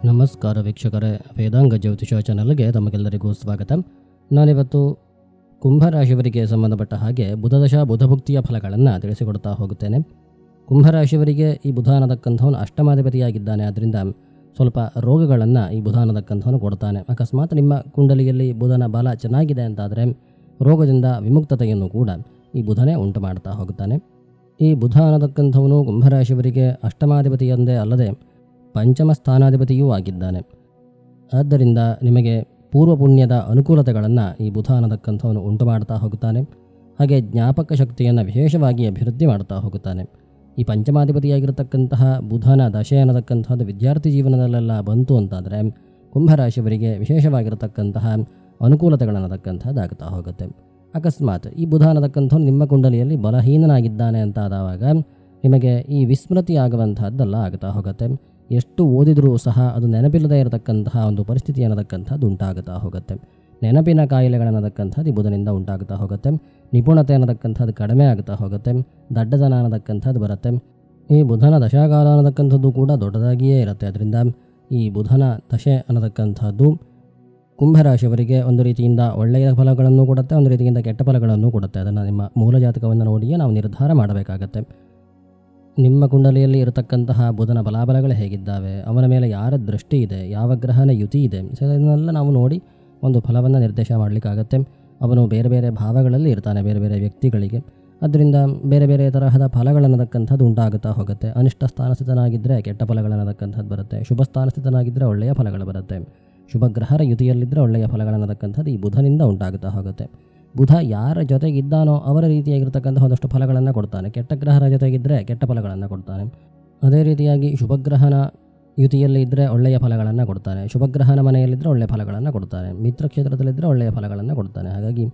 ನಮಸ್ಕಾರ ವೀಕ್ಷಕರೇ, ವೇದಾಂಗ ಜ್ಯೋತಿಷ ಚಾನಲ್ಗೆ ತಮಗೆಲ್ಲರಿಗೂ ಸ್ವಾಗತ. ನಾನಿವತ್ತು ಕುಂಭರಾಶಿಯವರಿಗೆ ಸಂಬಂಧಪಟ್ಟ ಹಾಗೆ ಬುಧದಶ ಬುಧಭುಕ್ತಿಯ ಫಲಗಳನ್ನು ತಿಳಿಸಿಕೊಡ್ತಾ ಹೋಗುತ್ತೇನೆ. ಕುಂಭರಾಶಿಯವರಿಗೆ ಈ ಬುಧ ಅನ್ನತಕ್ಕಂಥವನು ಅಷ್ಟಮಾಧಿಪತಿಯಾಗಿದ್ದಾನೆ. ಆದ್ದರಿಂದ ಸ್ವಲ್ಪ ರೋಗಗಳನ್ನು ಈ ಬುಧ ಅನ್ನತಕ್ಕಂಥವನು ಕೊಡ್ತಾನೆ. ಅಕಸ್ಮಾತ್ ನಿಮ್ಮ ಕುಂಡಲಿಯಲ್ಲಿ ಬುಧನ ಬಲ ಚೆನ್ನಾಗಿದೆ ಅಂತಾದರೆ ರೋಗದಿಂದ ವಿಮುಕ್ತತೆಯನ್ನು ಕೂಡ ಈ ಬುಧನೇ ಉಂಟು ಮಾಡ್ತಾ ಹೋಗುತ್ತಾನೆ. ಈ ಬುಧ ಅನ್ನತಕ್ಕಂಥವನು ಕುಂಭರಾಶಿಯವರಿಗೆ ಅಷ್ಟಮಾಧಿಪತಿಯೊಂದೇ ಅಲ್ಲದೆ ಪಂಚಮ ಸ್ಥಾನಾಧಿಪತಿಯೂ ಆಗಿದ್ದಾನೆ. ಆದ್ದರಿಂದ ನಿಮಗೆ ಪೂರ್ವ ಪುಣ್ಯದ ಅನುಕೂಲತೆಗಳನ್ನು ಈ ಬುಧ ಅನ್ನತಕ್ಕಂಥವನು ಉಂಟು ಮಾಡ್ತಾ ಹೋಗುತ್ತಾನೆ. ಹಾಗೆ ಜ್ಞಾಪಕ ಶಕ್ತಿಯನ್ನು ವಿಶೇಷವಾಗಿ ಅಭಿವೃದ್ಧಿ ಮಾಡ್ತಾ ಹೋಗುತ್ತಾನೆ. ಈ ಪಂಚಮಾಧಿಪತಿಯಾಗಿರತಕ್ಕಂತಹ ಬುಧನ ದಶೆ ಅನ್ನತಕ್ಕಂಥದ್ದು ವಿದ್ಯಾರ್ಥಿ ಜೀವನದಲ್ಲೆಲ್ಲ ಬಂತು ಅಂತಾದರೆ ಕುಂಭರಾಶಿಯವರಿಗೆ ವಿಶೇಷವಾಗಿರತಕ್ಕಂತಹ ಅನುಕೂಲತೆಗಳನ್ನತಕ್ಕಂಥದ್ದಾಗ್ತಾ ಹೋಗುತ್ತೆ. ಅಕಸ್ಮಾತ್ ಈ ಬುಧ ಅನ್ನತಕ್ಕಂಥವ್ನು ನಿಮ್ಮ ಕುಂಡಲಿಯಲ್ಲಿ ಬಲಹೀನನಾಗಿದ್ದಾನೆ ಅಂತಾದಾಗ ನಿಮಗೆ ಈ ವಿಸ್ಮೃತಿ ಆಗುವಂಥದ್ದೆಲ್ಲ ಆಗ್ತಾ ಹೋಗುತ್ತೆ. ಎಷ್ಟು ಓದಿದರೂ ಸಹ ಅದು ನೆನಪಿಲ್ಲದೆ ಇರತಕ್ಕಂತಹ ಒಂದು ಪರಿಸ್ಥಿತಿ ಅನ್ನತಕ್ಕಂಥದ್ದು ಉಂಟಾಗುತ್ತಾ ಹೋಗುತ್ತೆ. ನೆನಪಿನ ಕಾಯಿಲೆಗಳನ್ನತಕ್ಕಂಥದ್ದು ಈ ಬುಧನಿಂದ ಉಂಟಾಗುತ್ತಾ ಹೋಗುತ್ತೆ. ನಿಪುಣತೆ ಅನ್ನತಕ್ಕಂಥದ್ದು ಕಡಿಮೆ ಆಗುತ್ತಾ ಹೋಗುತ್ತೆ. ದಡ್ಡತನ ಅನ್ನತಕ್ಕಂಥದ್ದು ಬರುತ್ತೆ. ಈ ಬುಧನ ದಶಾಕಾಲ ಅನ್ನತಕ್ಕಂಥದ್ದು ಕೂಡ ದೊಡ್ಡದಾಗಿಯೇ ಇರುತ್ತೆ. ಅದರಿಂದ ಈ ಬುಧನ ದಶೆ ಅನ್ನತಕ್ಕಂಥದ್ದು ಕುಂಭರಾಶಿಯವರಿಗೆ ಒಂದು ರೀತಿಯಿಂದ ಒಳ್ಳೆಯ ಫಲಗಳನ್ನು ಕೊಡುತ್ತೆ, ಒಂದು ರೀತಿಯಿಂದ ಕೆಟ್ಟ ಫಲಗಳನ್ನು ಕೊಡುತ್ತೆ. ಅದನ್ನು ನಿಮ್ಮ ಮೂಲ ಜಾತಕವನ್ನು ನೋಡಿಯೇ ನಾವು ನಿರ್ಧಾರ ಮಾಡಬೇಕಾಗತ್ತೆ. ನಿಮ್ಮ ಕುಂಡಲಿಯಲ್ಲಿ ಇರತಕ್ಕಂತಹ ಬುಧನ ಬಲಾಬಲಗಳು ಹೇಗಿದ್ದಾವೆ, ಅವನ ಮೇಲೆ ಯಾರ ದೃಷ್ಟಿ ಇದೆ, ಯಾವ ಗ್ರಹನ ಯುತಿ ಇದೆ, ಇದನ್ನೆಲ್ಲ ನಾವು ನೋಡಿ ಒಂದು ಫಲವನ್ನು ನಿರ್ದೇಶ ಮಾಡಲಿಕ್ಕಾಗತ್ತೆ. ಅವನು ಬೇರೆ ಬೇರೆ ಭಾವಗಳಲ್ಲಿ ಇರ್ತಾನೆ ಬೇರೆ ಬೇರೆ ವ್ಯಕ್ತಿಗಳಿಗೆ. ಅದರಿಂದ ಬೇರೆ ಬೇರೆ ತರಹದ ಫಲಗಳನ್ನತಕ್ಕಂಥದ್ದು ಉಂಟಾಗುತ್ತಾ ಹೋಗುತ್ತೆ. ಅನಿಷ್ಟ ಸ್ಥಾನಸ್ಥಿತನಾಗಿದ್ದರೆ ಕೆಟ್ಟ ಫಲಗಳನ್ನತಕ್ಕಂಥದ್ದು ಬರುತ್ತೆ. ಶುಭ ಸ್ಥಾನಸ್ಥಿತನಾಗಿದ್ದರೆ ಒಳ್ಳೆಯ ಫಲಗಳು ಬರುತ್ತೆ. ಶುಭ ಗ್ರಹರ ಯುತಿಯಲ್ಲಿದ್ದರೆ ಒಳ್ಳೆಯ ಫಲಗಳನ್ನತಕ್ಕಂಥದ್ದು ಈ ಬುಧನಿಂದ ಉಂಟಾಗುತ್ತಾ ಹೋಗುತ್ತೆ. ಬುಧ ಯಾರ ಜೊತೆಗಿದ್ದಾನೋ ಅವರ ರೀತಿಯಾಗಿರ್ತಕ್ಕಂಥ ಒಂದಷ್ಟು ಫಲಗಳನ್ನು ಕೊಡ್ತಾನೆ. ಕೆಟ್ಟ ಗ್ರಹರ ಜೊತೆಗಿದ್ದರೆ ಕೆಟ್ಟ ಫಲಗಳನ್ನು ಕೊಡ್ತಾನೆ. ಅದೇ ರೀತಿಯಾಗಿ ಶುಭಗ್ರಹನ ಯುತಿಯಲ್ಲಿ ಇದ್ದರೆ ಒಳ್ಳೆಯ ಫಲಗಳನ್ನು ಕೊಡ್ತಾನೆ. ಶುಭಗ್ರಹನ ಮನೆಯಲ್ಲಿದ್ದರೆ ಒಳ್ಳೆಯ ಫಲಗಳನ್ನು ಕೊಡ್ತಾನೆ. ಮಿತ್ರ ಕ್ಷೇತ್ರದಲ್ಲಿದ್ದರೆ ಒಳ್ಳೆಯ ಫಲಗಳನ್ನು ಕೊಡ್ತಾನೆ. ಹಾಗಾಗಿ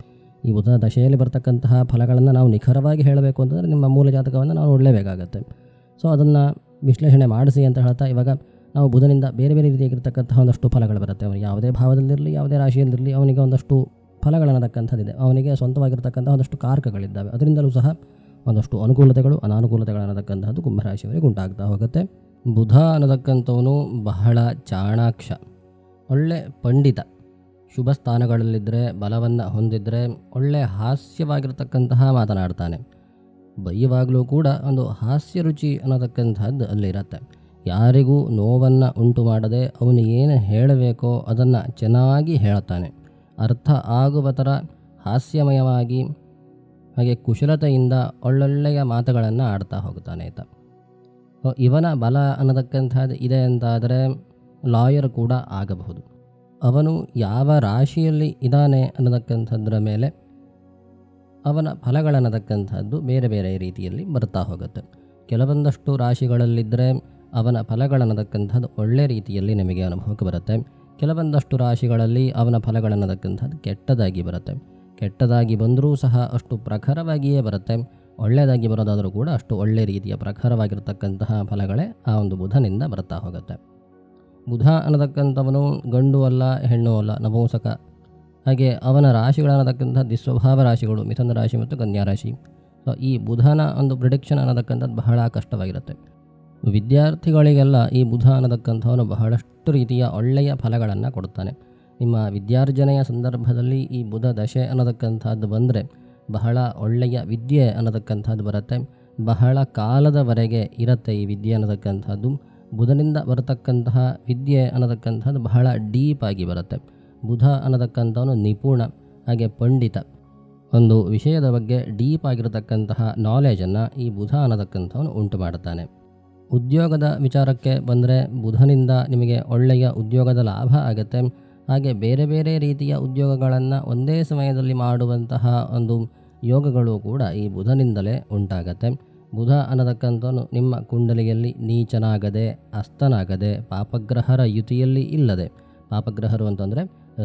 ಈ ಬುಧ ದಶೆಯಲ್ಲಿ ಬರ್ತಕ್ಕಂತಹ ಫಲಗಳನ್ನು ನಾವು ನಿಖರವಾಗಿ ಹೇಳಬೇಕು ಅಂತಂದರೆ ನಿಮ್ಮ ಮೂಲ ಜಾತಕವನ್ನು ನಾವು ನೋಡಲೇಬೇಕಾಗತ್ತೆ. ಸೊ ಅದನ್ನು ವಿಶ್ಲೇಷಣೆ ಮಾಡಿಸಿ ಅಂತ ಹೇಳ್ತಾ ಇವಾಗ ನಾವು ಬುಧನಿಂದ ಬೇರೆ ಬೇರೆ ರೀತಿಯಾಗಿರ್ತಕ್ಕಂತಹ ಒಂದಷ್ಟು ಫಲಗಳು ಬರುತ್ತೆ. ಅವನು ಯಾವುದೇ ಭಾವದಲ್ಲಿರಲಿ ಯಾವುದೇ ರಾಶಿಯಲ್ಲಿರಲಿ ಅವನಿಗೆ ಒಂದಷ್ಟು ಫಲಗಳನ್ನತಕ್ಕಂಥದ್ದಿದೆ. ಅವನಿಗೆ ಸ್ವಂತವಾಗಿರ್ತಕ್ಕಂಥ ಒಂದಷ್ಟು ಕಾರಕಗಳಿದ್ದಾವೆ. ಅದರಿಂದಲೂ ಸಹ ಒಂದಷ್ಟು ಅನುಕೂಲತೆಗಳು ಅನಾನುಕೂಲತೆಗಳನ್ನತಕ್ಕಂಥದ್ದು ಕುಂಭರಾಶಿಯವರಿಗೆ ಉಂಟಾಗ್ತಾ ಹೋಗುತ್ತೆ. ಬುಧ ಅನ್ನತಕ್ಕಂಥವನು ಬಹಳ ಚಾಣಾಕ್ಷ, ಒಳ್ಳೆ ಪಂಡಿತ. ಶುಭ ಸ್ಥಾನಗಳಲ್ಲಿದ್ದರೆ ಬಲವನ್ನು ಹೊಂದಿದರೆ ಒಳ್ಳೆ ಹಾಸ್ಯವಾಗಿರ್ತಕ್ಕಂತಹ ಮಾತನಾಡ್ತಾನೆ. ಬೈಯುವಾಗಲೂ ಕೂಡ ಒಂದು ಹಾಸ್ಯ ರುಚಿ ಅನ್ನತಕ್ಕಂಥದ್ದು ಅಲ್ಲಿರುತ್ತೆ. ಯಾರಿಗೂ ನೋವನ್ನು ಉಂಟು ಮಾಡದೆ ಅವನು ಏನು ಹೇಳಬೇಕೋ ಅದನ್ನು ಚೆನ್ನಾಗಿ ಹೇಳ್ತಾನೆ. ಅರ್ಥ ಆಗುವ ಥರ ಹಾಸ್ಯಮಯವಾಗಿ ಹಾಗೆ ಕುಶಲತೆಯಿಂದ ಒಳ್ಳೊಳ್ಳೆಯ ಮಾತುಗಳನ್ನು ಆಡ್ತಾ ಹೋಗ್ತಾನೆ ಆಯಿತಾ. ಇವನ ಬಲ ಅನ್ನತಕ್ಕಂಥದ್ದು ಇದೆ ಅಂತಾದರೆ ಲಾಯರ್ ಕೂಡ ಆಗಬಹುದು. ಅವನು ಯಾವ ರಾಶಿಯಲ್ಲಿ ಇದ್ದಾನೆ ಅನ್ನತಕ್ಕಂಥದ್ರ ಮೇಲೆ ಅವನ ಫಲಗಳನ್ನತಕ್ಕಂಥದ್ದು ಬೇರೆ ಬೇರೆ ರೀತಿಯಲ್ಲಿ ಬರ್ತಾ ಹೋಗುತ್ತೆ. ಕೆಲವೊಂದಷ್ಟು ರಾಶಿಗಳಲ್ಲಿದ್ದರೆ ಅವನ ಫಲಗಳನ್ನತಕ್ಕಂಥದ್ದು ಒಳ್ಳೆ ರೀತಿಯಲ್ಲಿ ನಿಮಗೆ ಅನುಭವಕ್ಕೆ ಬರುತ್ತೆ. ಕೆಲವೊಂದಷ್ಟು ರಾಶಿಗಳಲ್ಲಿ ಅವನ ಫಲಗಳನ್ನತಕ್ಕಂಥದ್ದು ಕೆಟ್ಟದಾಗಿ ಬರುತ್ತೆ. ಕೆಟ್ಟದಾಗಿ ಬಂದರೂ ಸಹ ಅಷ್ಟು ಪ್ರಖರವಾಗಿಯೇ ಬರುತ್ತೆ. ಒಳ್ಳೆಯದಾಗಿ ಬರೋದಾದರೂ ಕೂಡ ಅಷ್ಟು ಒಳ್ಳೆ ರೀತಿಯ ಪ್ರಖರವಾಗಿರ್ತಕ್ಕಂತಹ ಫಲಗಳೇ ಆ ಒಂದು ಬುಧನಿಂದ ಬರ್ತಾ ಹೋಗುತ್ತೆ. ಬುಧ ಅನ್ನತಕ್ಕಂಥವನು ಗಂಡು ಅಲ್ಲ ಹೆಣ್ಣು ಅಲ್ಲ, ನಪುಂಸಕ. ಹಾಗೆ ಅವನ ರಾಶಿಗಳನ್ನತಕ್ಕಂಥ ದುಸ್ವಭಾವ ರಾಶಿಗಳು ಮಿಥುನ ರಾಶಿ ಮತ್ತು ಕನ್ಯಾ ರಾಶಿ. ಸೊ ಈ ಬುಧನ ಒಂದು ಪ್ರಿಡಿಕ್ಷನ್ ಅನ್ನತಕ್ಕಂಥದ್ದು ಬಹಳ ಕಷ್ಟವಾಗಿರುತ್ತೆ. ವಿದ್ಯಾರ್ಥಿಗಳಿಗೆಲ್ಲ ಈ ಬುಧ ಅನ್ನತಕ್ಕಂಥವನು ಬಹಳಷ್ಟು ರೀತಿಯ ಒಳ್ಳೆಯ ಫಲಗಳನ್ನು ಕೊಡ್ತಾನೆ. ನಿಮ್ಮ ವಿದ್ಯಾರ್ಜನೆಯ ಸಂದರ್ಭದಲ್ಲಿ ಈ ಬುಧ ದಶೆ ಅನ್ನತಕ್ಕಂಥದ್ದು ಬಂದರೆ ಬಹಳ ಒಳ್ಳೆಯ ವಿದ್ಯೆ ಅನ್ನತಕ್ಕಂಥದ್ದು ಬರುತ್ತೆ. ಬಹಳ ಕಾಲದವರೆಗೆ ಇರುತ್ತೆ ಈ ವಿದ್ಯೆ ಅನ್ನತಕ್ಕಂಥದ್ದು. ಬುಧನಿಂದ ಬರತಕ್ಕಂತಹ ವಿದ್ಯೆ ಅನ್ನತಕ್ಕಂಥದ್ದು ಬಹಳ ಡೀಪಾಗಿ ಬರುತ್ತೆ. ಬುಧ ಅನ್ನತಕ್ಕಂಥವನು ನಿಪುಣ ಹಾಗೆ ಪಂಡಿತ. ಒಂದು ವಿಷಯದ ಬಗ್ಗೆ ಡೀಪ್ ಆಗಿರತಕ್ಕಂತಹ ನಾಲೆಜನ್ನು ಈ ಬುಧ ಅನ್ನತಕ್ಕಂಥವನು ಉಂಟು ಮಾಡುತ್ತಾನೆ. ಉದ್ಯೋಗದ ವಿಚಾರಕ್ಕೆ ಬಂದರೆ ಬುಧನಿಂದ ನಿಮಗೆ ಒಳ್ಳೆಯ ಉದ್ಯೋಗದ ಲಾಭ ಆಗುತ್ತೆ. ಹಾಗೆ ಬೇರೆ ಬೇರೆ ರೀತಿಯ ಉದ್ಯೋಗಗಳನ್ನು ಒಂದೇ ಸಮಯದಲ್ಲಿ ಮಾಡುವಂತಹ ಒಂದು ಯೋಗಗಳು ಕೂಡ ಈ ಬುಧನಿಂದಲೇ ಉಂಟಾಗತ್ತೆ. ಬುಧ ಅನ್ನತಕ್ಕಂಥವನು ನಿಮ್ಮ ಕುಂಡಲಿಯಲ್ಲಿ ನೀಚನಾಗದೆ ಅಸ್ತನಾಗದೆ ಪಾಪಗ್ರಹರ ಯುತಿಯಲ್ಲಿ ಇಲ್ಲದೆ, ಪಾಪಗ್ರಹರು ಅಂತಂದರೆ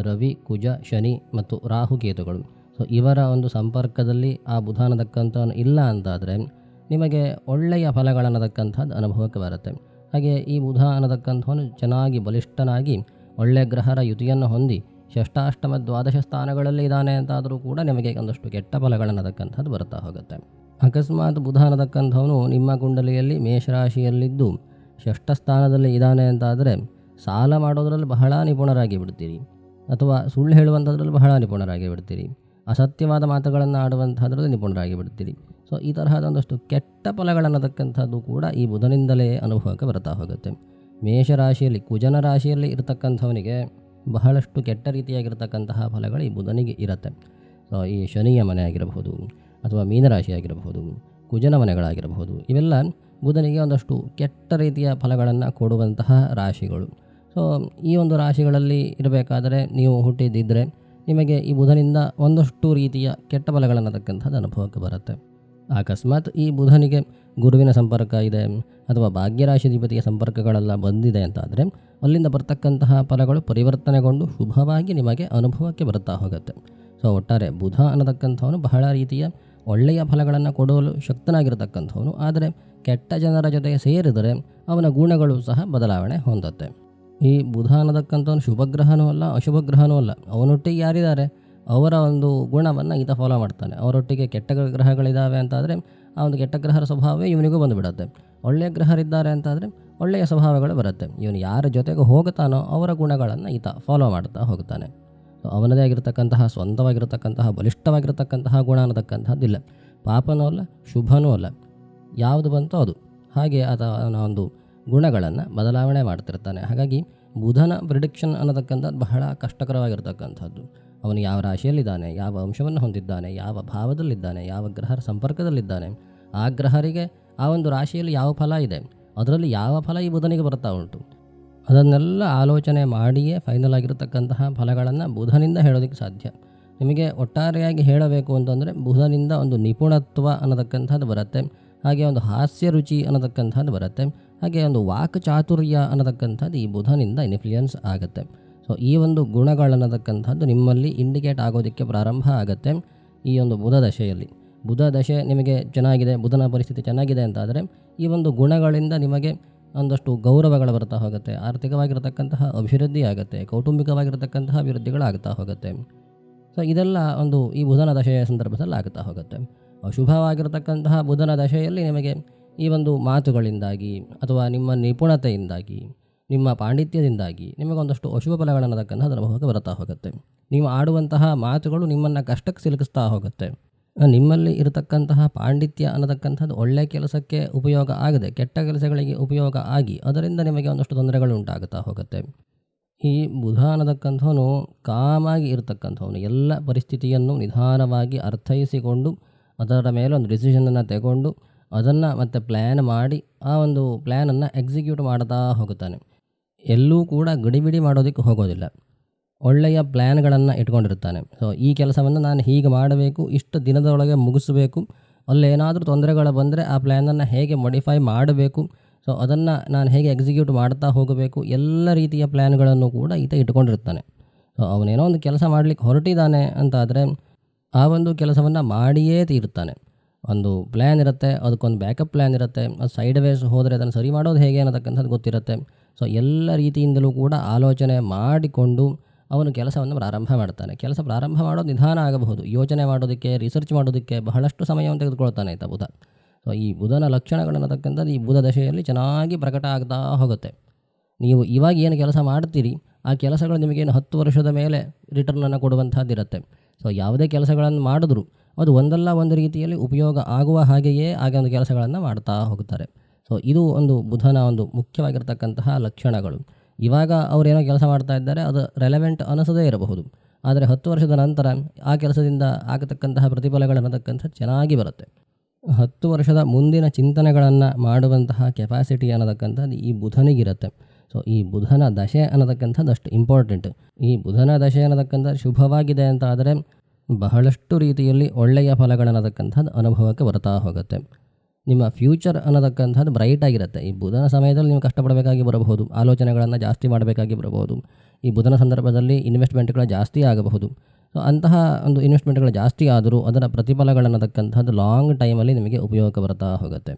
ರವಿ, ಕುಜ, ಶನಿ ಮತ್ತು ರಾಹುಕೇತುಗಳು. ಸೊ ಇವರ ಒಂದು ಸಂಪರ್ಕದಲ್ಲಿ ಆ ಬುಧ ಅನ್ನತಕ್ಕಂಥವನು ಇಲ್ಲ ಅಂತಾದರೆ ನಿಮಗೆ ಒಳ್ಳೆಯ ಫಲಗಳನ್ನತಕ್ಕಂಥದ್ದು ಅನುಭವಕ್ಕೆ ಬರುತ್ತೆ. ಹಾಗೆ ಈ ಬುಧ ಅನ್ನತಕ್ಕಂಥವನು ಚೆನ್ನಾಗಿ ಬಲಿಷ್ಠನಾಗಿ ಒಳ್ಳೆಯ ಗ್ರಹರ ಯುತಿಯನ್ನು ಹೊಂದಿ ಷಷ್ಠಾಷ್ಟಮ ದ್ವಾದಶ ಸ್ಥಾನಗಳಲ್ಲಿ ಇದ್ದಾನೆ ಅಂತಾದರೂ ಕೂಡ ನಿಮಗೆ ಒಂದಷ್ಟು ಕೆಟ್ಟ ಫಲಗಳನ್ನತಕ್ಕಂಥದ್ದು ಬರ್ತಾ ಹೋಗುತ್ತೆ. ಅಕಸ್ಮಾತ್ ಬುಧ ಅನ್ನತಕ್ಕಂಥವನು ನಿಮ್ಮ ಕುಂಡಲಿಯಲ್ಲಿ ಮೇಷರಾಶಿಯಲ್ಲಿದ್ದು ಷಷ್ಠ ಸ್ಥಾನದಲ್ಲಿ ಇದ್ದಾನೆ ಅಂತಾದರೆ ಸಾಲ ಮಾಡೋದರಲ್ಲಿ ಬಹಳ ನಿಪುಣರಾಗಿ ಬಿಡ್ತೀರಿ, ಅಥವಾ ಸುಳ್ಳು ಹೇಳುವಂಥದ್ರಲ್ಲಿ ಬಹಳ ನಿಪುಣರಾಗಿ ಬಿಡ್ತೀರಿ, ಅಸತ್ಯವಾದ ಮಾತುಗಳನ್ನು ಆಡುವಂಥದ್ರಲ್ಲಿ ನಿಪುಣರಾಗಿ ಬಿಡ್ತೀರಿ. ಸೊ ಈ ತರಹದ ಒಂದಷ್ಟು ಕೆಟ್ಟ ಫಲಗಳನ್ನತಕ್ಕಂಥದ್ದು ಕೂಡ ಈ ಬುಧನಿಂದಲೇ ಅನುಭವಕ್ಕೆ ಬರ್ತಾ ಹೋಗುತ್ತೆ. ಮೇಷರಾಶಿಯಲ್ಲಿ, ಕುಜನ ರಾಶಿಯಲ್ಲಿ ಇರತಕ್ಕಂಥವನಿಗೆ ಬಹಳಷ್ಟು ಕೆಟ್ಟ ರೀತಿಯಾಗಿರ್ತಕ್ಕಂತಹ ಫಲಗಳು ಈ ಬುಧನಿಗೆ ಇರುತ್ತೆ. ಸೊ ಈ ಶನಿಯ ಮನೆ ಆಗಿರಬಹುದು, ಅಥವಾ ಮೀನರಾಶಿ ಆಗಿರಬಹುದು, ಕುಜನ ಮನೆಗಳಾಗಿರಬಹುದು, ಇವೆಲ್ಲ ಬುಧನಿಗೆ ಒಂದಷ್ಟು ಕೆಟ್ಟ ರೀತಿಯ ಫಲಗಳನ್ನು ಕೊಡುವಂತಹ ರಾಶಿಗಳು. ಸೊ ಈ ಒಂದು ರಾಶಿಗಳಲ್ಲಿ ಇರಬೇಕಾದರೆ ನೀವು ಹುಟ್ಟಿದ್ದಿದ್ದರೆ ನಿಮಗೆ ಈ ಬುಧನಿಂದ ಒಂದಷ್ಟು ರೀತಿಯ ಕೆಟ್ಟ ಫಲಗಳನ್ನತಕ್ಕಂಥದ್ದು ಅನುಭವಕ್ಕೆ ಬರುತ್ತೆ. ಅಕಸ್ಮಾತ್ ಈ ಬುಧನಿಗೆ ಗುರುವಿನ ಸಂಪರ್ಕ ಇದೆ, ಅಥವಾ ಭಾಗ್ಯರಾಶಿಧಿಪತಿಯ ಸಂಪರ್ಕಗಳೆಲ್ಲ ಬಂದಿದೆ ಅಂತಾದರೆ ಅಲ್ಲಿಂದ ಬರ್ತಕ್ಕಂತಹ ಫಲಗಳು ಪರಿವರ್ತನೆಗೊಂಡು ಶುಭವಾಗಿ ನಿಮಗೆ ಅನುಭವಕ್ಕೆ ಬರ್ತಾ ಹೋಗುತ್ತೆ. ಸೊ ಒಟ್ಟಾರೆ ಬುಧ ಅನ್ನತಕ್ಕಂಥವನು ಬಹಳ ರೀತಿಯ ಒಳ್ಳೆಯ ಫಲಗಳನ್ನು ಕೊಡಲು ಶಕ್ತನಾಗಿರ್ತಕ್ಕಂಥವನು. ಆದರೆ ಕೆಟ್ಟ ಜನರ ಜೊತೆಗೆ ಸೇರಿದರೆ ಅವನ ಗುಣಗಳು ಸಹ ಬದಲಾವಣೆ ಹೊಂದುತ್ತೆ. ಈ ಬುಧ ಅನ್ನತಕ್ಕಂಥವನು ಶುಭಗ್ರಹನೂ ಅಲ್ಲ, ಅಶುಭಗ್ರಹನೂ ಅಲ್ಲ. ಅವನೊಟ್ಟಿಗೆ ಯಾರಿದ್ದಾರೆ ಅವರ ಒಂದು ಗುಣವನ್ನು ಈತ ಫಾಲೋ ಮಾಡ್ತಾನೆ. ಅವರೊಟ್ಟಿಗೆ ಕೆಟ್ಟ ಗ್ರಹಗಳಿದ್ದಾವೆ ಅಂತಾದರೆ ಆ ಒಂದು ಕೆಟ್ಟ ಗ್ರಹರ ಸ್ವಭಾವವೇ ಇವನಿಗೂ ಬಂದುಬಿಡುತ್ತೆ. ಒಳ್ಳೆಯ ಗ್ರಹರಿದ್ದಾರೆ ಅಂತಾದರೆ ಒಳ್ಳೆಯ ಸ್ವಭಾವಗಳು ಬರುತ್ತೆ. ಇವನು ಯಾರ ಜೊತೆಗೆ ಹೋಗುತ್ತಾನೋ ಅವರ ಗುಣಗಳನ್ನು ಈತ ಫಾಲೋ ಮಾಡ್ತಾ ಹೋಗ್ತಾನೆ. ಅವನದೇ ಆಗಿರ್ತಕ್ಕಂತಹ ಸ್ವಂತವಾಗಿರ್ತಕ್ಕಂತಹ ಬಲಿಷ್ಠವಾಗಿರ್ತಕ್ಕಂತಹ ಗುಣ ಅನ್ನತಕ್ಕಂಥದ್ದಿಲ್ಲ. ಪಾಪನೂ ಅಲ್ಲ, ಶುಭನೂ ಅಲ್ಲ, ಯಾವುದು ಬಂತೋ ಅದು. ಹಾಗೆ ಅವನ ಒಂದು ಗುಣಗಳನ್ನು ಬದಲಾವಣೆ ಮಾಡ್ತಿರ್ತಾನೆ. ಹಾಗಾಗಿ ಬುಧನ ಪ್ರಿಡಿಕ್ಷನ್ ಅನ್ನತಕ್ಕಂಥದ್ದು ಬಹಳ ಕಷ್ಟಕರವಾಗಿರ್ತಕ್ಕಂಥದ್ದು. ಅವನು ಯಾವ ರಾಶಿಯಲ್ಲಿದ್ದಾನೆ, ಯಾವ ಅಂಶವನ್ನು ಹೊಂದಿದ್ದಾನೆ, ಯಾವ ಭಾವದಲ್ಲಿದ್ದಾನೆ, ಯಾವ ಗ್ರಹರ ಸಂಪರ್ಕದಲ್ಲಿದ್ದಾನೆ, ಆ ಗ್ರಹರಿಗೆ ಆ ಒಂದು ರಾಶಿಯಲ್ಲಿ ಯಾವ ಫಲ ಇದೆ, ಅದರಲ್ಲಿ ಯಾವ ಫಲ ಈ ಬುಧನಿಗೆ ಬರ್ತಾ ಉಂಟು, ಅದನ್ನೆಲ್ಲ ಆಲೋಚನೆ ಮಾಡಿಯೇ ಫೈನಲ್ ಆಗಿರತಕ್ಕಂತಹ ಫಲಗಳನ್ನು ಬುಧನಿಂದ ಹೇಳೋದಕ್ಕೆ ಸಾಧ್ಯ. ನಿಮಗೆ ಒಟ್ಟಾರೆಯಾಗಿ ಹೇಳಬೇಕು ಅಂತಂದರೆ ಬುಧನಿಂದ ಒಂದು ನಿಪುಣತ್ವ ಅನ್ನತಕ್ಕಂಥದ್ದು ಬರುತ್ತೆ, ಹಾಗೆ ಒಂದು ಹಾಸ್ಯ ರುಚಿ ಅನ್ನತಕ್ಕಂಥದ್ದು ಬರುತ್ತೆ, ಹಾಗೆ ಒಂದು ವಾಕ್ ಚಾತುರ್ಯ ಅನ್ನತಕ್ಕಂಥದ್ದು ಈ ಬುಧನಿಂದ ಇನ್ಫ್ಲೂಯೆನ್ಸ್ ಆಗುತ್ತೆ. ಸೊ ಈ ಒಂದು ಗುಣಗಳನ್ನತಕ್ಕಂಥದ್ದು ನಿಮ್ಮಲ್ಲಿ ಇಂಡಿಕೇಟ್ ಆಗೋದಕ್ಕೆ ಪ್ರಾರಂಭ ಆಗುತ್ತೆ ಈ ಒಂದು ಬುಧ ದಶೆಯಲ್ಲಿ. ಬುಧ ದಶೆ ನಿಮಗೆ ಚೆನ್ನಾಗಿದೆ, ಬುಧನ ಪರಿಸ್ಥಿತಿ ಚೆನ್ನಾಗಿದೆ ಅಂತಾದರೆ ಈ ಒಂದು ಗುಣಗಳಿಂದ ನಿಮಗೆ ಒಂದಷ್ಟು ಗೌರವಗಳು ಬರ್ತಾ ಹೋಗುತ್ತೆ, ಆರ್ಥಿಕವಾಗಿರತಕ್ಕಂತಹ ಅಭಿವೃದ್ಧಿ ಆಗುತ್ತೆ, ಕೌಟುಂಬಿಕವಾಗಿರತಕ್ಕಂತಹ ಅಭಿವೃದ್ಧಿಗಳಾಗ್ತಾ ಹೋಗುತ್ತೆ. ಸೊ ಇದೆಲ್ಲ ಒಂದು ಈ ಬುಧನ ದಶೆಯ ಸಂದರ್ಭದಲ್ಲಿ ಆಗ್ತಾ ಹೋಗುತ್ತೆ. ಅಶುಭವಾಗಿರತಕ್ಕಂತಹ ಬುಧನ ದಶೆಯಲ್ಲಿ ನಿಮಗೆ ಈ ಒಂದು ಮಾತುಗಳಿಂದಾಗಿ ಅಥವಾ ನಿಮ್ಮ ನಿಪುಣತೆಯಿಂದಾಗಿ, ನಿಮ್ಮ ಪಾಂಡಿತ್ಯದಿಂದಾಗಿ ನಿಮಗೊಂದಷ್ಟು ಅಶುಭ ಫಲಗಳನ್ನತಕ್ಕಂಥದ್ದು ಅನುಭವಕ್ಕೆ ಬರ್ತಾ ಹೋಗುತ್ತೆ. ನೀವು ಆಡುವಂತಹ ಮಾತುಗಳು ನಿಮ್ಮನ್ನು ಕಷ್ಟಕ್ಕೆ ಸಿಲುಕಿಸ್ತಾ ಹೋಗುತ್ತೆ. ನಿಮ್ಮಲ್ಲಿ ಇರತಕ್ಕಂತಹ ಪಾಂಡಿತ್ಯ ಅನ್ನತಕ್ಕಂಥದ್ದು ಒಳ್ಳೆಯ ಕೆಲಸಕ್ಕೆ ಉಪಯೋಗ ಆಗದೆ ಕೆಟ್ಟ ಕೆಲಸಗಳಿಗೆ ಉಪಯೋಗ ಆಗಿ ಅದರಿಂದ ನಿಮಗೆ ಒಂದಷ್ಟು ತೊಂದರೆಗಳು ಉಂಟಾಗುತ್ತಾ ಹೋಗುತ್ತೆ. ಈ ಬುಧ ಅನ್ನತಕ್ಕಂಥವನು ಕಾಮಾಗಿ ಇರತಕ್ಕಂಥವನು, ಎಲ್ಲ ಪರಿಸ್ಥಿತಿಯನ್ನು ನಿಧಾನವಾಗಿ ಅರ್ಥೈಸಿಕೊಂಡು ಅದರ ಮೇಲೆ ಒಂದು ಡಿಸಿಷನನ್ನು ತಗೊಂಡು ಅದನ್ನು ಮತ್ತೆ ಪ್ಲ್ಯಾನ್ ಮಾಡಿ ಆ ಒಂದು ಪ್ಲ್ಯಾನನ್ನು ಎಕ್ಸಿಕ್ಯೂಟ್ ಮಾಡ್ತಾ ಹೋಗುತ್ತಾನೆ. ಎಲ್ಲೂ ಕೂಡ ಗಡಿಬಿಡಿ ಮಾಡೋದಕ್ಕೆ ಹೋಗೋದಿಲ್ಲ, ಒಳ್ಳೆಯ ಪ್ಲ್ಯಾನ್ಗಳನ್ನು ಇಟ್ಕೊಂಡಿರ್ತಾನೆ. ಸೊ ಈ ಕೆಲಸವನ್ನು ನಾನು ಹೀಗೆ ಮಾಡಬೇಕು, ಇಷ್ಟು ದಿನದೊಳಗೆ ಮುಗಿಸಬೇಕು, ಅಲ್ಲೇನಾದರೂ ತೊಂದರೆಗಳು ಬಂದರೆ ಆ ಪ್ಲ್ಯಾನನ್ನು ಹೇಗೆ ಮಾಡಿಫೈ ಮಾಡಬೇಕು, ಸೊ ಅದನ್ನು ನಾನು ಹೇಗೆ ಎಕ್ಸಿಕ್ಯೂಟ್ ಮಾಡ್ತಾ ಹೋಗಬೇಕು, ಎಲ್ಲ ರೀತಿಯ ಪ್ಲ್ಯಾನ್ಗಳನ್ನು ಕೂಡ ಈತ ಇಟ್ಕೊಂಡಿರ್ತಾನೆ. ಸೊ ಅವನೇನೋ ಒಂದು ಕೆಲಸ ಮಾಡಲಿಕ್ಕೆ ಹೊರಟಿದ್ದಾನೆ ಅಂತಾದರೆ ಆ ಒಂದು ಕೆಲಸವನ್ನು ಮಾಡಿಯೇ ತೀರುತ್ತಾನೆ. ಒಂದು ಪ್ಲ್ಯಾನ್ ಇರುತ್ತೆ, ಅದಕ್ಕೊಂದು ಬ್ಯಾಕಪ್ ಪ್ಲ್ಯಾನ್ ಇರುತ್ತೆ, ಅದು ಸೈಡ್ ವೇಸ್ ಹೋದರೆ ಅದನ್ನು ಸರಿ ಮಾಡೋದು ಹೇಗೆ ಅನ್ನತಕ್ಕಂಥದ್ದು ಗೊತ್ತಿರುತ್ತೆ. ಸೊ ಎಲ್ಲ ರೀತಿಯಿಂದಲೂ ಕೂಡ ಆಲೋಚನೆ ಮಾಡಿಕೊಂಡು ಅವನು ಕೆಲಸವನ್ನು ಪ್ರಾರಂಭ ಮಾಡ್ತಾನೆ. ಕೆಲಸ ಪ್ರಾರಂಭ ಮಾಡೋದು ನಿಧಾನ ಆಗಬಹುದು, ಯೋಚನೆ ಮಾಡೋದಕ್ಕೆ, ರಿಸರ್ಚ್ ಮಾಡೋದಕ್ಕೆ ಬಹಳಷ್ಟು ಸಮಯವನ್ನು ತೆಗೆದುಕೊಳ್ತಾನೆ ಆಯಿತಾ ಬುಧ. ಸೊ ಈ ಬುಧನ ಲಕ್ಷಣಗಳನ್ನತಕ್ಕಂಥದ್ದು ಈ ಬುಧ ದಶೆಯಲ್ಲಿ ಚೆನ್ನಾಗಿ ಪ್ರಕಟ ಆಗ್ತಾ ಹೋಗುತ್ತೆ. ನೀವು ಇವಾಗ ಏನು ಕೆಲಸ ಮಾಡ್ತೀರಿ ಆ ಕೆಲಸಗಳು ನಿಮಗೇನು 10 ವರ್ಷದ ಮೇಲೆ ರಿಟರ್ನನ್ನು ಕೊಡುವಂಥದ್ದಿರುತ್ತೆ. ಸೊ ಯಾವುದೇ ಕೆಲಸಗಳನ್ನು ಮಾಡಿದ್ರು ಅದು ಒಂದಲ್ಲ ಒಂದು ರೀತಿಯಲ್ಲಿ ಉಪಯೋಗ ಆಗುವ ಹಾಗೆಯೇ ಆಗ ಒಂದು ಕೆಲಸಗಳನ್ನು ಮಾಡ್ತಾ ಹೋಗ್ತಾರೆ. ಸೊ ಇದು ಒಂದು ಬುಧನ ಒಂದು ಮುಖ್ಯವಾಗಿರ್ತಕ್ಕಂತಹ ಲಕ್ಷಣಗಳು. ಇವಾಗ ಅವರೇನೋ ಕೆಲಸ ಮಾಡ್ತಾ ಇದ್ದಾರೆ, ಅದು ರೆಲೆವೆಂಟ್ ಅನಿಸದೇ ಇರಬಹುದು, ಆದರೆ 10 ವರ್ಷದ ನಂತರ ಆ ಕೆಲಸದಿಂದ ಆಗತಕ್ಕಂತಹ ಪ್ರತಿಫಲಗಳನ್ನತಕ್ಕಂಥದ್ದು ಚೆನ್ನಾಗಿ ಬರುತ್ತೆ. 10 ವರ್ಷದ ಮುಂದಿನ ಚಿಂತನೆಗಳನ್ನು ಮಾಡುವಂತಹ ಕೆಪಾಸಿಟಿ ಅನ್ನತಕ್ಕಂಥದ್ದು ಈ ಬುಧನಿಗಿರುತ್ತೆ. ಸೊ ಈ ಬುಧನ ದಶೆ ಅನ್ನತಕ್ಕಂಥದ್ದು ಅಷ್ಟು ಇಂಪಾರ್ಟೆಂಟ್. ಈ ಬುಧನ ದಶೆ ಅನ್ನತಕ್ಕಂಥದ್ದು ಶುಭವಾಗಿದೆ ಅಂತ ಆದರೆ ಬಹಳಷ್ಟು ರೀತಿಯಲ್ಲಿ ಒಳ್ಳೆಯ ಫಲಗಳನ್ನತಕ್ಕಂಥದ್ದು ಅನುಭವಕ್ಕೆ ಬರ್ತಾ ಹೋಗುತ್ತೆ. ನಿಮ್ಮ ಫ್ಯೂಚರ್ ಅನ್ನತಕ್ಕಂಥದ್ದು ಬ್ರೈಟ್ ಆಗಿರುತ್ತೆ. ಈ ಬುಧನ ಸಮಯದಲ್ಲಿ ನೀವು ಕಷ್ಟಪಡಬೇಕಾಗಿ ಬರಬಹುದು, ಆಲೋಚನೆಗಳನ್ನು ಜಾಸ್ತಿ ಮಾಡಬೇಕಾಗಿ ಬರಬಹುದು. ಈ ಬುಧನ ಸಂದರ್ಭದಲ್ಲಿ ಇನ್ವೆಸ್ಟ್ಮೆಂಟ್ಗಳು ಜಾಸ್ತಿ ಆಗಬಹುದು. ಸೊ ಅಂತಹ ಒಂದು ಇನ್ವೆಸ್ಟ್ಮೆಂಟ್ಗಳು ಜಾಸ್ತಿ ಆದರೂ ಅದರ ಪ್ರತಿಫಲಗಳನ್ನತಕ್ಕಂಥದ್ದು ಲಾಂಗ್ ಟೈಮಲ್ಲಿ ನಿಮಗೆ ಉಪಯೋಗ ಬರ್ತಾ ಹೋಗುತ್ತೆ.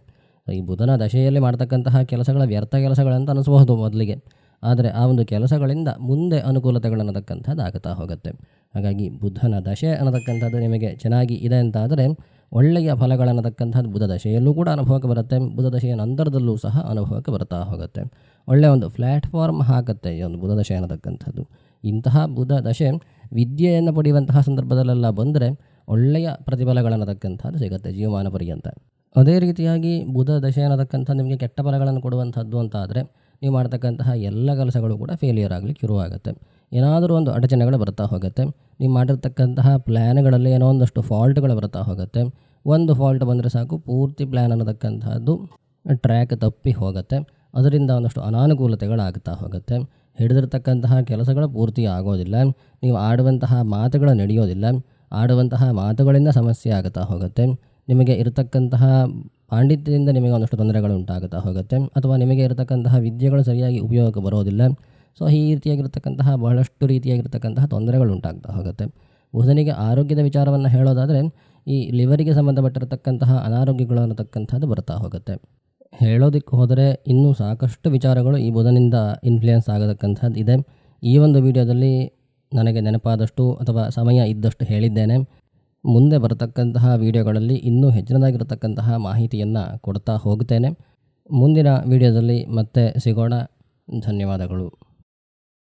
ಈ ಬುಧನ ದಶೆಯಲ್ಲಿ ಮಾಡ್ತಕ್ಕಂತಹ ಕೆಲಸಗಳ ವ್ಯರ್ಥ ಕೆಲಸಗಳಂತ ಅನಿಸಬಹುದು ಮೊದಲಿಗೆ, ಆದರೆ ಆ ಒಂದು ಕೆಲಸಗಳಿಂದ ಮುಂದೆ ಅನುಕೂಲತೆಗಳನ್ನತಕ್ಕಂಥದ್ದು ಆಗುತ್ತಾ ಹೋಗುತ್ತೆ. ಹಾಗಾಗಿ ಬುಧನ ದಶೆ ಅನ್ನತಕ್ಕಂಥದ್ದು ನಿಮಗೆ ಚೆನ್ನಾಗಿ ಇದೆ ಅಂತಾದರೆ ಒಳ್ಳೆಯ ಫಲಗಳನ್ನತಕ್ಕಂಥದ್ದು ಬುಧ ದಶೆಯಲ್ಲೂ ಕೂಡ ಅನುಭವಕ್ಕೆ ಬರುತ್ತೆ. ಬುಧ ದಶೆಯ ನಂತರದಲ್ಲೂ ಸಹ ಅನುಭವಕ್ಕೆ ಬರ್ತಾ ಹೋಗುತ್ತೆ. ಒಳ್ಳೆಯ ಒಂದು ಪ್ಲ್ಯಾಟ್ಫಾರ್ಮ್ ಹಾಕುತ್ತೆ ಈ ಒಂದು ಬುಧ ದಶೆ ಅನ್ನತಕ್ಕಂಥದ್ದು. ಇಂತಹ ಬುಧ ದಶೆ ವಿದ್ಯೆಯನ್ನು ಪಡೆಯುವಂತಹ ಸಂದರ್ಭದಲ್ಲೆಲ್ಲ ಬಂದರೆ ಒಳ್ಳೆಯ ಪ್ರತಿಫಲಗಳನ್ನತಕ್ಕಂಥದ್ದು ಸಿಗುತ್ತೆ ಜೀವಮಾನ ಪರ್ಯಂತ. ಅದೇ ರೀತಿಯಾಗಿ ಬುಧ ದಶೆ ಅನ್ನತಕ್ಕಂಥ ನಿಮಗೆ ಕೆಟ್ಟ ಫಲಗಳನ್ನು ಕೊಡುವಂಥದ್ದು ಅಂತ ಆದರೆ ನೀವು ಮಾಡ್ತಕ್ಕಂತಹ ಎಲ್ಲ ಕೆಲಸಗಳು ಕೂಡ ಫೇಲಿಯರ್ ಆಗಲಿಕ್ಕೆ ಶುರುವಾಗುತ್ತೆ. ಏನಾದರೂ ಒಂದು ಅಡಚಣೆಗಳು ಬರ್ತಾ ಹೋಗುತ್ತೆ. ನೀವು ಮಾಡಿರ್ತಕ್ಕಂತಹ ಪ್ಲ್ಯಾನ್ಗಳಲ್ಲಿ ಏನೋ ಒಂದಷ್ಟು ಫಾಲ್ಟ್ಗಳು ಬರ್ತಾ ಹೋಗುತ್ತೆ. ಒಂದು ಫಾಲ್ಟ್ ಬಂದರೆ ಸಾಕು ಪೂರ್ತಿ ಪ್ಲ್ಯಾನ್ ಅನ್ನತಕ್ಕಂಥದ್ದು ಟ್ರ್ಯಾಕ್ ತಪ್ಪಿ ಹೋಗುತ್ತೆ. ಅದರಿಂದ ಒಂದಷ್ಟು ಅನಾನುಕೂಲತೆಗಳಾಗ್ತಾ ಹೋಗುತ್ತೆ. ಹಿಡಿದಿರ್ತಕ್ಕಂತಹ ಕೆಲಸಗಳು ಪೂರ್ತಿ ಆಗೋದಿಲ್ಲ. ನೀವು ಆಡುವಂತಹ ಮಾತುಗಳು ನಡೆಯೋದಿಲ್ಲ. ಆಡುವಂತಹ ಮಾತುಗಳಿಂದ ಸಮಸ್ಯೆ ಆಗುತ್ತಾ ಹೋಗುತ್ತೆ. ನಿಮಗೆ ಇರತಕ್ಕಂತಹ ಪಾಂಡಿತ್ಯದಿಂದ ನಿಮಗೆ ಒಂದಷ್ಟು ತೊಂದರೆಗಳು ಉಂಟಾಗುತ್ತಾ ಹೋಗುತ್ತೆ. ಅಥವಾ ನಿಮಗೆ ಇರತಕ್ಕಂತಹ ವಿದ್ಯೆಗಳು ಸರಿಯಾಗಿ ಉಪಯೋಗಕ್ಕೆ ಬರೋದಿಲ್ಲ. ಸೊ ಈ ರೀತಿಯಾಗಿರ್ತಕ್ಕಂತಹ ಬಹಳಷ್ಟು ರೀತಿಯಾಗಿರ್ತಕ್ಕಂತಹ ತೊಂದರೆಗಳು ಉಂಟಾಗ್ತಾ ಹೋಗುತ್ತೆ. ಬುಧನಿಗೆ ಆರೋಗ್ಯದ ವಿಚಾರವನ್ನು ಹೇಳೋದಾದರೆ ಈ ಲಿವರಿಗೆ ಸಂಬಂಧಪಟ್ಟಿರತಕ್ಕಂತಹ ಅನಾರೋಗ್ಯಗಳು ಅನ್ನತಕ್ಕಂಥದ್ದು ಬರ್ತಾ ಹೋಗುತ್ತೆ. ಹೇಳೋದಕ್ಕೆ ಹೋದರೆ ಇನ್ನೂ ಸಾಕಷ್ಟು ವಿಚಾರಗಳು ಈ ಬುಧನಿಂದ ಇನ್ಫ್ಲುಯೆನ್ಸ್ ಆಗತಕ್ಕಂಥದ್ದು ಇದೆ. ಈ ಒಂದು ವಿಡಿಯೋದಲ್ಲಿ ನನಗೆ ನೆನಪಾದಷ್ಟು ಅಥವಾ ಸಮಯ ಇದ್ದಷ್ಟು ಹೇಳಿದ್ದೇನೆ. ಮುಂದೆ ಬರತಕ್ಕಂತಹ ವಿಡಿಯೋಗಳಲ್ಲಿ ಇನ್ನೂ ಹೆಚ್ಚಿನದಾಗಿರತಕ್ಕಂತಹ ಮಾಹಿತಿಯನ್ನು ಕೊಡ್ತಾ ಹೋಗ್ತೇನೆ. ಮುಂದಿನ ವಿಡಿಯೋದಲ್ಲಿ ಮತ್ತೆ ಸಿಗೋಣ. ಧನ್ಯವಾದಗಳು.